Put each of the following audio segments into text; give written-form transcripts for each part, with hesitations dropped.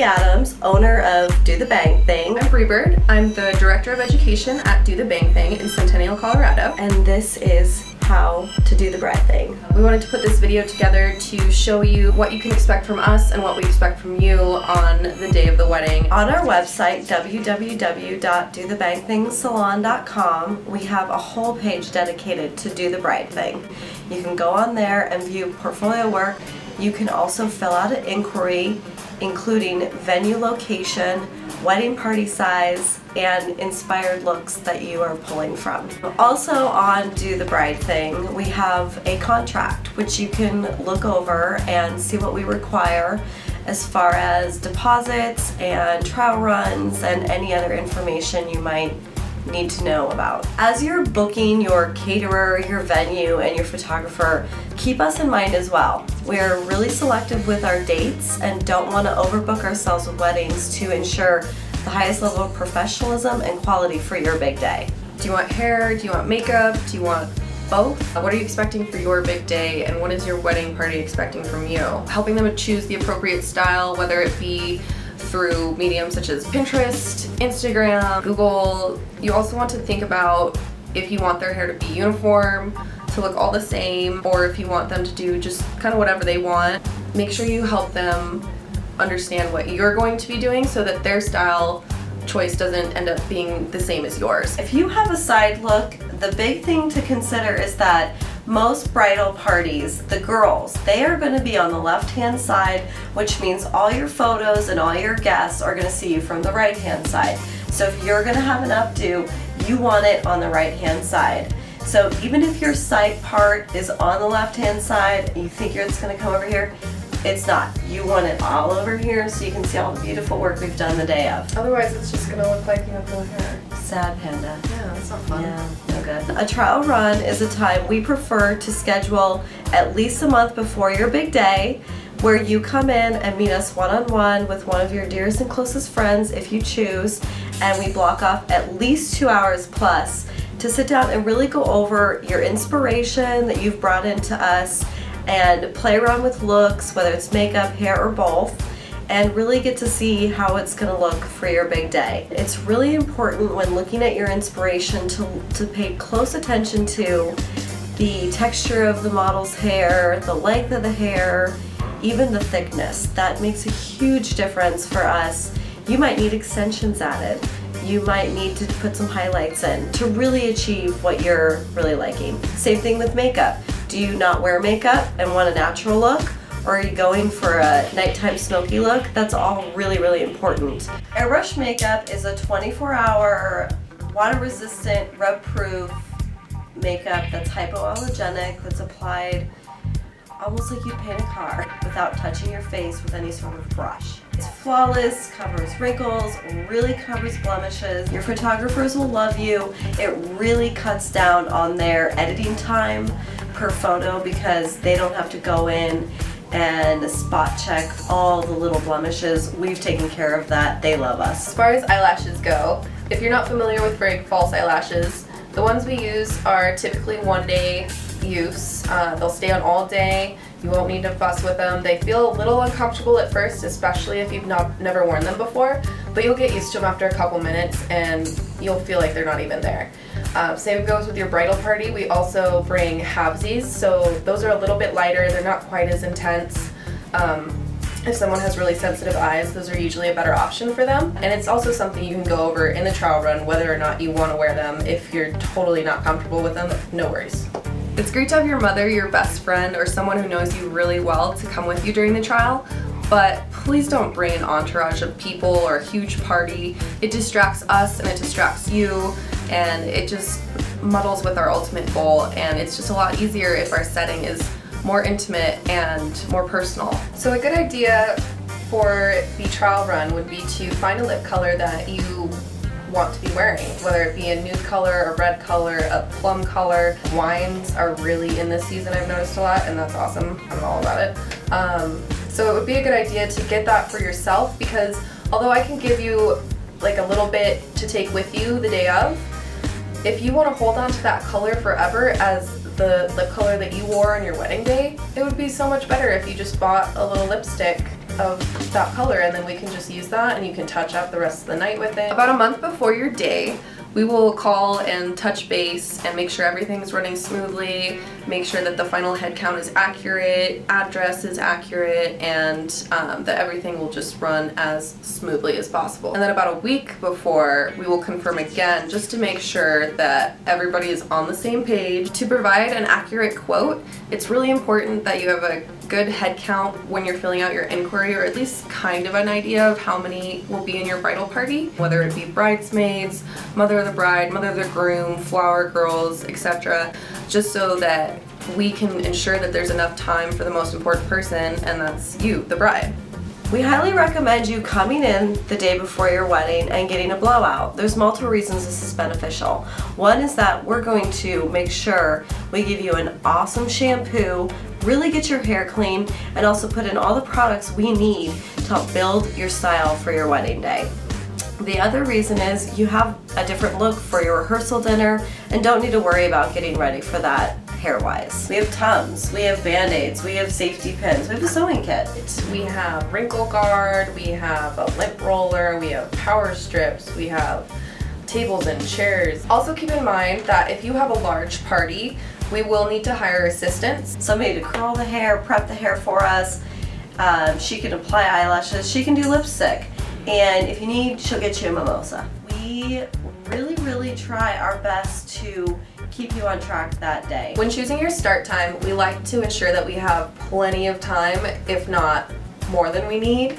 Adams, owner of Do the Bang Thing. I'm Bree Bird. I'm the Director of Education at Do the Bang Thing in Centennial, Colorado. And this is how to do the bride thing. We wanted to put this video together to show you what you can expect from us and what we expect from you on the day of the wedding. On our website, www.dothebangthingsalon.com, we have a whole page dedicated to Do the Bride Thing. You can go on there and view portfolio work. You can also fill out an inquiry including venue location, wedding party size, and inspired looks that you are pulling from. Also on Do the Bride Thing, we have a contract which you can look over and see what we require as far as deposits and trial runs and any other information you might need to know about. As you're booking your caterer, your venue, and your photographer, keep us in mind as well. We're really selective with our dates and don't want to overbook ourselves with weddings to ensure the highest level of professionalism and quality for your big day. Do you want hair? Do you want makeup? Do you want both? What are you expecting for your big day, and what is your wedding party expecting from you? Helping them choose the appropriate style, whether it be through mediums such as Pinterest, Instagram, Google. You also want to think about if you want their hair to be uniform, to look all the same, or if you want them to do just kind of whatever they want. Make sure you help them understand what you're going to be doing so that their style choice doesn't end up being the same as yours. If you have a side look, the big thing to consider is that most bridal parties, the girls, they are going to be on the left-hand side, which means all your photos and all your guests are going to see you from the right-hand side. So if you're going to have an updo, you want it on the right-hand side. So even if your side part is on the left-hand side, and you think it's going to come over here, it's not. You want it all over here so you can see all the beautiful work we've done the day of. Otherwise it's just going to look like you have no hair. Sad panda. Yeah, that's not fun. Yeah, no good. A trial run is a time we prefer to schedule at least a month before your big day, where you come in and meet us one-on-one with one of your dearest and closest friends if you choose, and we block off at least 2 hours plus to sit down and really go over your inspiration that you've brought into us and play around with looks, whether it's makeup, hair, or both, and really get to see how it's going to look for your big day. It's really important when looking at your inspiration to pay close attention to the texture of the model's hair, the length of the hair, even the thickness. That makes a huge difference for us. You might need extensions added. You might need to put some highlights in to really achieve what you're really liking. Same thing with makeup. Do you not wear makeup and want a natural look? Or are you going for a nighttime smoky look? That's all really, really important. Airbrush makeup is a 24-hour, water-resistant, rub-proof makeup that's hypoallergenic, that's applied almost like you paint a car without touching your face with any sort of brush. It's flawless, covers wrinkles, really covers blemishes. Your photographers will love you. It really cuts down on their editing time per photo because they don't have to go in and spot check all the little blemishes. We've taken care of that. They love us. As far as eyelashes go, if you're not familiar with wearing false eyelashes, the ones we use are typically one-day use. They'll stay on all day. You won't need to fuss with them. They feel a little uncomfortable at first, especially if you've never worn them before, but you'll get used to them after a couple minutes and you'll feel like they're not even there. Same goes with your bridal party. We also bring halvesies, so those are a little bit lighter. They're not quite as intense. If someone has really sensitive eyes, those are usually a better option for them. And it's also something you can go over in the trial run, whether or not you want to wear them. If you're totally not comfortable with them, no worries. It's great to have your mother, your best friend, or someone who knows you really well to come with you during the trial, but please don't bring an entourage of people or a huge party. It distracts us and it distracts you, and it just muddles with our ultimate goal, and it's just a lot easier if our setting is more intimate and more personal. So a good idea for the trial run would be to find a lip color that you want to be wearing, whether it be a nude color, a red color, a plum color. Wines are really in this season, I've noticed a lot, and that's awesome. I'm all about it. So it would be a good idea to get that for yourself, because although I can give you like a little bit to take with you the day of, if you want to hold on to that color forever as the color that you wore on your wedding day, it would be so much better if you just bought a little lipstick of that color, and then we can just use that and you can touch up the rest of the night with it. About a month before your day, we will call and touch base and make sure everything's running smoothly, make sure that the final head count is accurate, address is accurate, and that everything will just run as smoothly as possible. And then about a week before, we will confirm again just to make sure that everybody is on the same page. To provide an accurate quote, it's really important that you have a good head count when you're filling out your inquiry, or at least kind of an idea of how many will be in your bridal party, whether it be bridesmaids, mother of the bride, mother of the groom, flower girls, etc., just so that we can ensure that there's enough time for the most important person, and that's you, the bride. We highly recommend you coming in the day before your wedding and getting a blowout. There's multiple reasons this is beneficial. One is that we're going to make sure we give you an awesome shampoo, really get your hair clean, and also put in all the products we need to help build your style for your wedding day. The other reason is you have a different look for your rehearsal dinner and don't need to worry about getting ready for that hair-wise. We have Tums, we have Band-Aids, we have safety pins, we have a sewing kit. We have wrinkle guard, we have a lip roller, we have power strips, we have tables and chairs. Also keep in mind that if you have a large party, we will need to hire assistants. Somebody to curl the hair, prep the hair for us. She can apply eyelashes, she can do lipstick. And if you need, she'll get you a mimosa. We really try our best to keep you on track that day. When choosing your start time, we like to ensure that we have plenty of time, if not more than we need,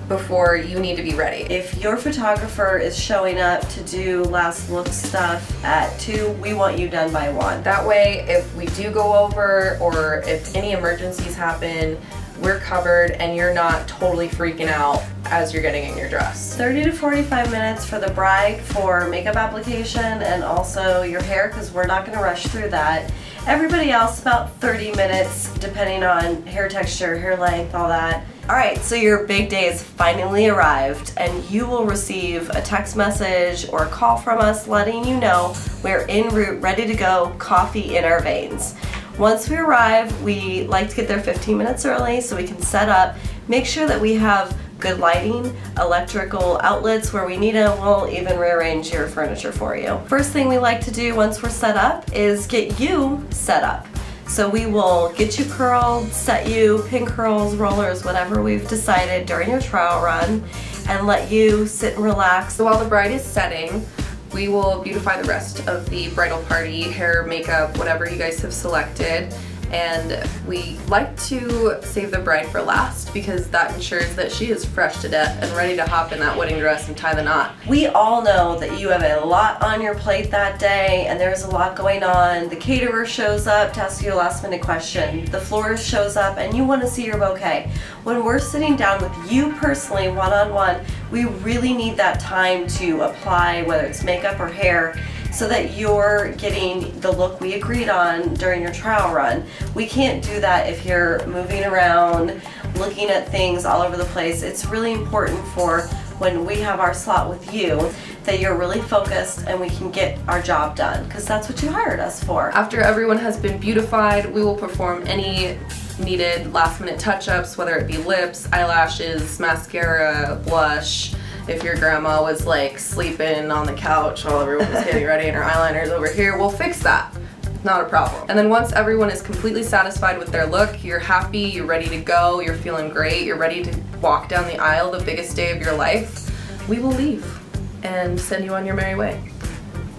before you need to be ready. If your photographer is showing up to do last look stuff at 2, we want you done by 1. That way, if we do go over or if any emergencies happen, we're covered and you're not totally freaking out as you're getting in your dress. 30 to 45 minutes for the bride for makeup application and also your hair, because we're not going to rush through that. Everybody else about 30 minutes depending on hair texture, hair length, all that. Alright, so your big day has finally arrived and you will receive a text message or a call from us letting you know we're en route, ready to go, coffee in our veins. Once we arrive, we like to get there 15 minutes early so we can set up, make sure that we have good lighting, electrical outlets where we need them. We'll even rearrange your furniture for you. First thing we like to do once we're set up is get you set up. So we will get you curled, set you, pin curls, rollers, whatever we've decided during your trial run, and let you sit and relax. So while the bride is setting, we will beautify the rest of the bridal party, hair, makeup, whatever you guys have selected. And we like to save the bride for last because that ensures that she is fresh to death and ready to hop in that wedding dress and tie the knot. We all know that you have a lot on your plate that day and there's a lot going on. The caterer shows up to ask you a last minute question. The florist shows up and you want to see your bouquet. When we're sitting down with you personally, one-on-one, we really need that time to apply, whether it's makeup or hair, so that you're getting the look we agreed on during your trial run. We can't do that if you're moving around, looking at things all over the place. It's really important for when we have our slot with you that you're really focused and we can get our job done, because that's what you hired us for. After everyone has been beautified, we will perform any needed last minute touch-ups, whether it be lips, eyelashes, mascara, blush. If your grandma was like sleeping on the couch while everyone was getting ready and her eyeliner's over here, we'll fix that. Not a problem. And then once everyone is completely satisfied with their look, you're happy, you're ready to go, you're feeling great, you're ready to walk down the aisle the biggest day of your life, we will leave and send you on your merry way.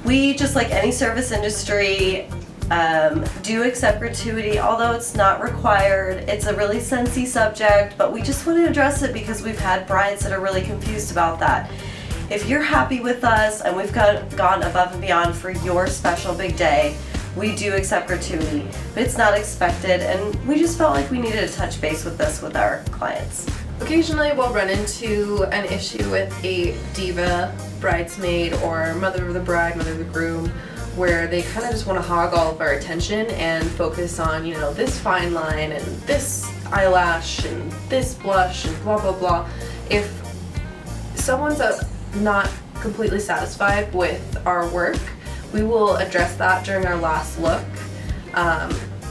We, just like any service industry, do accept gratuity, although it's not required. It's a really sensy subject, but we just want to address it because we've had brides that are really confused about that. If you're happy with us and we've gone above and beyond for your special big day, we do accept gratuity, but it's not expected, and we just felt like we needed to touch base with this with our clients. Occasionally we'll run into an issue with a diva, bridesmaid, or mother of the bride, mother of the groom, where they kind of just want to hog all of our attention and focus on, you know, this fine line and this eyelash and this blush and blah blah blah. If someone's not completely satisfied with our work, we will address that during our last look.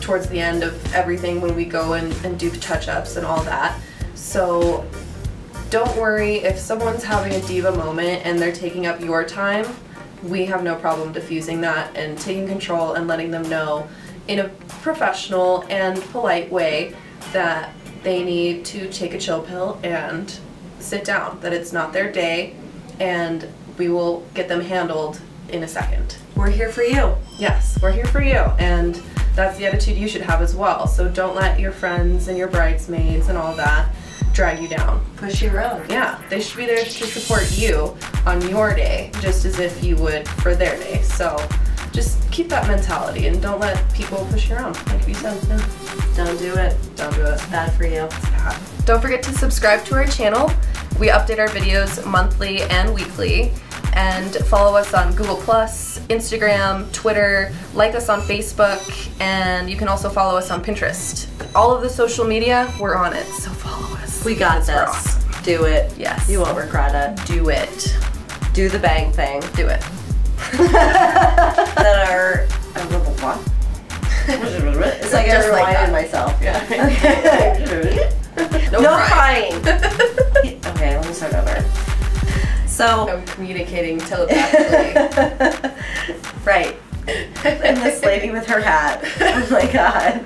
towards the end of everything when we go and do touch-ups and all that. So don't worry if someone's having a diva moment and they're taking up your time. We have no problem diffusing that and taking control and letting them know in a professional and polite way that they need to take a chill pill and sit down, that it's not their day, and we will get them handled in a second. We're here for you. Yes, we're here for you, and that's the attitude you should have as well. So don't let your friends and your bridesmaids and all that drag you down. Push you around. Yeah, they should be there to support you on your day, just as if you would for their day. So just keep that mentality and don't let people push you around, like you said. Yeah. Don't do it. Don't do it. It's bad for you. It's bad. Don't forget to subscribe to our channel. We update our videos monthly and weekly. And follow us on Google+, Instagram, Twitter, like us on Facebook, and you can also follow us on Pinterest. All of the social media, we're on it, so follow us. We got this. Do it. Yes. You won't regret it. Do it. Do the bang thing. Do it. That are... what? It's like Just I like reminded that. myself. Yeah. Okay. No crying. Okay, let me start over. So... I'm communicating telepathically. Right. And this lady with her hat. Oh my god.